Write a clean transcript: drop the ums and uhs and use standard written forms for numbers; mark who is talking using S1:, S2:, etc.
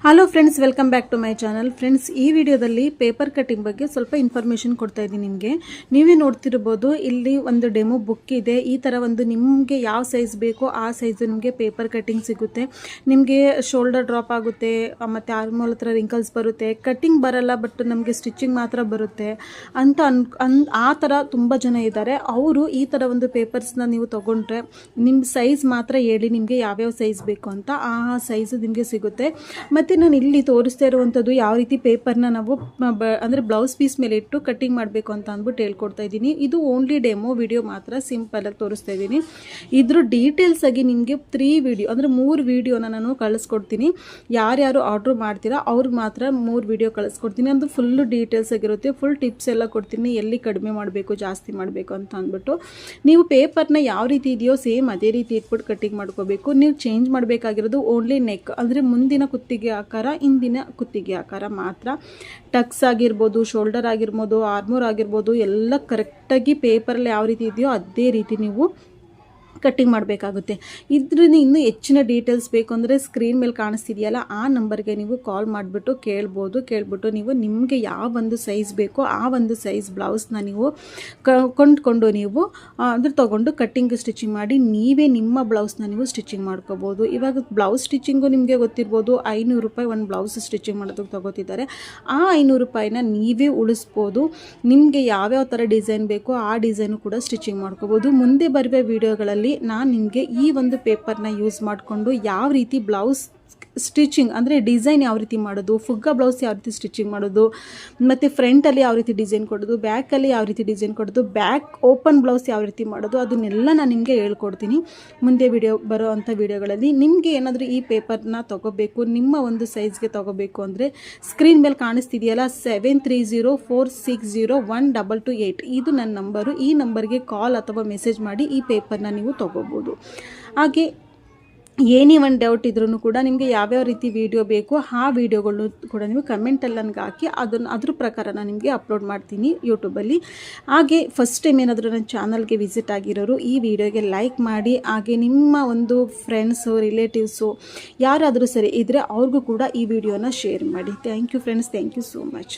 S1: Hello friends, welcome back to my channel. Friends, ಈ ವಿಡಿಯೋದಲ್ಲಿ paper cutting ಬಗ್ಗೆ ಸ್ವಲ್ಪ ಇನ್ಫಾರ್ಮೇಷನ್ ಕೊಡ್ತಾ ಇದ್ದೀನಿ ನಿಮಗೆ. ನೀವೇ ನೋಡ್ತಿರ್ಬೋದು, ಇಲ್ಲಿ ಒಂದು ಡೆಮೋ ಬುಕ್ ಇದೆ. ಈ ಥರ ಒಂದು ನಿಮಗೆ ಯಾವ ಸೈಜ್ ಬೇಕೋ ಆ ಸೈಜು ನಿಮಗೆ ಪೇಪರ್ ಕಟಿಂಗ್ ಸಿಗುತ್ತೆ. ನಿಮಗೆ ಶೋಲ್ಡರ್ ಡ್ರಾಪ್ ಆಗುತ್ತೆ, ಮತ್ತು ಆರ್ಮೋಲ್ ಹತ್ರ ರಿಂಕಲ್ಸ್ ಬರುತ್ತೆ, ಕಟಿಂಗ್ ಬರಲ್ಲ ಬಟ್ ನಮಗೆ ಸ್ಟಿಚಿಂಗ್ ಮಾತ್ರ ಬರುತ್ತೆ ಅಂತ ಆ ಥರ ತುಂಬ ಜನ ಇದ್ದಾರೆ. ಅವರು ಈ ಥರ ಒಂದು ಪೇಪರ್ಸ್ನ ನೀವು ತೊಗೊಂಡ್ರೆ ನಿಮ್ಮ ಸೈಜ್ ಮಾತ್ರ ಹೇಳಿ, ನಿಮಗೆ ಯಾವ್ಯಾವ ಸೈಜ್ ಬೇಕು ಅಂತ ಆ ಸೈಜು ನಿಮಗೆ ಸಿಗುತ್ತೆ. ಮತ್ತು ನಾನು ಇಲ್ಲಿ ತೋರಿಸ್ತಾ ಇರುವಂಥದ್ದು ಯಾವ ರೀತಿ ಪೇಪರ್ನ ನಾವು ಅಂದರೆ ಬ್ಲೌಸ್ ಪೀಸ್ ಮೇಲೆ ಇಟ್ಟು ಕಟ್ಟಿಂಗ್ ಮಾಡಬೇಕು ಅಂತ ಅಂದ್ಬಿಟ್ಟು ಹೇಳ್ಕೊಡ್ತಾ ಇದ್ದೀನಿ. ಇದು ಓನ್ಲಿ ಡೆಮೋ ವಿಡಿಯೋ ಮಾತ್ರ, ಸಿಂಪಲಾಗಿ ತೋರಿಸ್ತಾ ಇದ್ದೀನಿ. ಇದ್ರ ಡೀಟೇಲ್ಸ್ ಆಗಿ ನಿಮಗೆ 3 ವಿಡಿಯೋ ಅಂದರೆ 3 ವಿಡಿಯೋನ ನಾನು ಕಳಿಸ್ಕೊಡ್ತೀನಿ. ಯಾರ್ಯಾರು ಆರ್ಡ್ರ್ ಮಾಡ್ತೀರಾ ಅವ್ರಿಗೆ ಮಾತ್ರ 3 ವಿಡಿಯೋ ಕಳಿಸ್ಕೊಡ್ತೀನಿ. ಅದು ಫುಲ್ಲು ಡೀಟೇಲ್ಸ್ ಆಗಿರುತ್ತೆ, ಫುಲ್ ಟಿಪ್ಸ್ ಎಲ್ಲ ಕೊಡ್ತೀನಿ, ಎಲ್ಲಿ ಕಡಿಮೆ ಮಾಡಬೇಕು ಜಾಸ್ತಿ ಮಾಡಬೇಕು ಅಂತ ಅಂದ್ಬಿಟ್ಟು. ನೀವು ಪೇಪರ್ನ ಯಾವ ರೀತಿ ಇದೆಯೋ ಸೇಮ್ ಅದೇ ರೀತಿ ಇಟ್ಬಿಟ್ಟು ಕಟ್ಟಿಂಗ್ ಮಾಡ್ಕೋಬೇಕು. ನೀವು ಚೇಂಜ್ ಮಾಡಬೇಕಾಗಿರೋದು ಓನ್ಲಿ ನೆಕ್ ಅಂದರೆ ಮುಂದಿನ ಕುತ್ತಿಗೆ ಆಕಾರ, ಹಿಂದಿನ ಕುತ್ತಿಗೆ ಆಕಾರ ಮಾತ್ರ. ಟಕ್ಸ್ ಆಗಿರ್ಬೋದು, ಶೋಲ್ಡರ್ ಆಗಿರ್ಬೋದು, ಆರ್ಮೋರ್ ಆಗಿರ್ಬೋದು, ಎಲ್ಲ ಕರೆಕ್ಟಾಗಿ ಪೇಪರಲ್ಲಿ ಯಾವ ರೀತಿ ಇದೆಯೋ ಅದೇ ರೀತಿ ನೀವು ಕಟ್ಟಿಂಗ್ ಮಾಡಬೇಕಾಗುತ್ತೆ. ಇದ್ರಿಂದ ಇನ್ನೂ ಹೆಚ್ಚಿನ ಡೀಟೇಲ್ಸ್ ಬೇಕು ಅಂದರೆ ಸ್ಕ್ರೀನ್ ಮೇಲೆ ಕಾಣಿಸ್ತಿದೆಯಲ್ಲ ಆ ನಂಬರ್ಗೆ ನೀವು ಕಾಲ್ ಮಾಡಿಬಿಟ್ಟು ಕೇಳ್ಬಿಟ್ಟು ನೀವು ನಿಮಗೆ ಯಾವ ಒಂದು ಸೈಜ್ ಬೇಕೋ ಆ ಒಂದು ಸೈಜ್ ಬ್ಲೌಸ್ನ ನೀವು ಕೊಂಡ್ಕೊಂಡು ನೀವು ಅಂದರೆ ತೊಗೊಂಡು ಕಟ್ಟಿಂಗ್ ಸ್ಟಿಚಿಂಗ್ ಮಾಡಿ ನೀವೇ ನಿಮ್ಮ ಬ್ಲೌಸ್ನ ನೀವು ಸ್ಟಿಚಿಂಗ್ ಮಾಡ್ಕೋಬೋದು. ಇವಾಗ ಬ್ಲೌಸ್ ಸ್ಟಿಚಿಂಗು ನಿಮಗೆ ಗೊತ್ತಿರ್ಬೋದು, 500 ರೂಪಾಯಿ ಒಂದು ಬ್ಲೌಸ್ ಸ್ಟಿಚಿಂಗ್ ಮಾಡೋದಕ್ಕೆ ತೊಗೋತಿದ್ದಾರೆ. ಆ 500 ರೂಪಾಯಿನ ನೀವೇ ಉಳಿಸ್ಬೋದು. ನಿಮಗೆ ಯಾವ್ಯಾವ ಥರ ಡಿಸೈನ್ ಬೇಕೋ ಆ ಡಿಸೈನು ಕೂಡ ಸ್ಟಿಚಿಂಗ್ ಮಾಡ್ಕೋಬೋದು. ಮುಂದೆ ಬರುವ ವಿಡಿಯೋಗಳಲ್ಲಿ ನಾನು ನಿಮಗೆ ಈ ಒಂದು ಪೇಪರ್ನ ಯೂಸ್ ಮಾಡಿಕೊಂಡು ಯಾವ ರೀತಿ ಬ್ಲೌಸ್ ಸ್ಟಿಚಿಂಗ್ ಅಂದರೆ ಡಿಸೈನ್ ಯಾವ ರೀತಿ ಮಾಡೋದು, ಫುಗ್ಗಾ ಬ್ಲೌಸ್ ಯಾವ ರೀತಿ ಸ್ಟಿಚಿಂಗ್ ಮಾಡೋದು, ಮತ್ತು ಫ್ರಂಟಲ್ಲಿ ಯಾವ ರೀತಿ ಡಿಸೈನ್ ಕೊಡೋದು, ಬ್ಯಾಕಲ್ಲಿ ಯಾವ ರೀತಿ ಡಿಸೈನ್ ಕೊಡೋದು, ಬ್ಯಾಕ್ ಓಪನ್ ಬ್ಲೌಸ್ ಯಾವ ರೀತಿ ಮಾಡೋದು, ಅದನ್ನೆಲ್ಲ ನಾನು ನಿಮಗೆ ಹೇಳ್ಕೊಡ್ತೀನಿ ಮುಂದೆ ಬರೋ ಅಂಥ ವಿಡಿಯೋಗಳಲ್ಲಿ. ನಿಮಗೆ ಏನಾದರೂ ಈ ಪೇಪರ್ನ ತೊಗೋಬೇಕು, ನಿಮ್ಮ ಒಂದು ಸೈಜ್ಗೆ ತೊಗೋಬೇಕು ಅಂದರೆ ಸ್ಕ್ರೀನ್ ಮೇಲೆ ಕಾಣಿಸ್ತಿದೆಯಲ್ಲ 7304601228 ಇದು ನನ್ನ ನಂಬರು. ಈ ನಂಬರ್ಗೆ ಕಾಲ್ ಅಥವಾ ಮೆಸೇಜ್ ಮಾಡಿ ಈ ಪೇಪರ್ನ ನೀವು ತೊಗೋಬೋದು. ಹಾಗೆ ಏನೇ ಒಂದು ಡೌಟ್ ಇದ್ರೂ ಕೂಡ ನಿಮಗೆ ಯಾವ್ಯಾವ ರೀತಿ ವಿಡಿಯೋ ಬೇಕು ಆ ವಿಡಿಯೋಗಳು ಕೂಡ ನೀವು ಕಮೆಂಟಲ್ಲಿ ನನಗೆ ಹಾಕಿ ಅದ್ರ ಪ್ರಕಾರ ನಾನು ನಿಮಗೆ ಅಪ್ಲೋಡ್ ಮಾಡ್ತೀನಿ ಯೂಟ್ಯೂಬಲ್ಲಿ. ಹಾಗೆ ಫಸ್ಟ್ ಟೈಮ್ ಏನಾದರೂ ನನ್ನ ಚಾನಲ್ಗೆ ವಿಸಿಟ್ ಆಗಿರೋರು ಈ ವಿಡಿಯೋಗೆ ಲೈಕ್ ಮಾಡಿ, ಹಾಗೆ ನಿಮ್ಮ ಒಂದು ಫ್ರೆಂಡ್ಸು ರಿಲೇಟಿವ್ಸು ಯಾರಾದರೂ ಸರಿ ಇದ್ದರೆ ಅವ್ರಿಗೂ ಕೂಡ ಈ ವಿಡಿಯೋನ ಶೇರ್ ಮಾಡಿ. Thank you friends, thank you so much.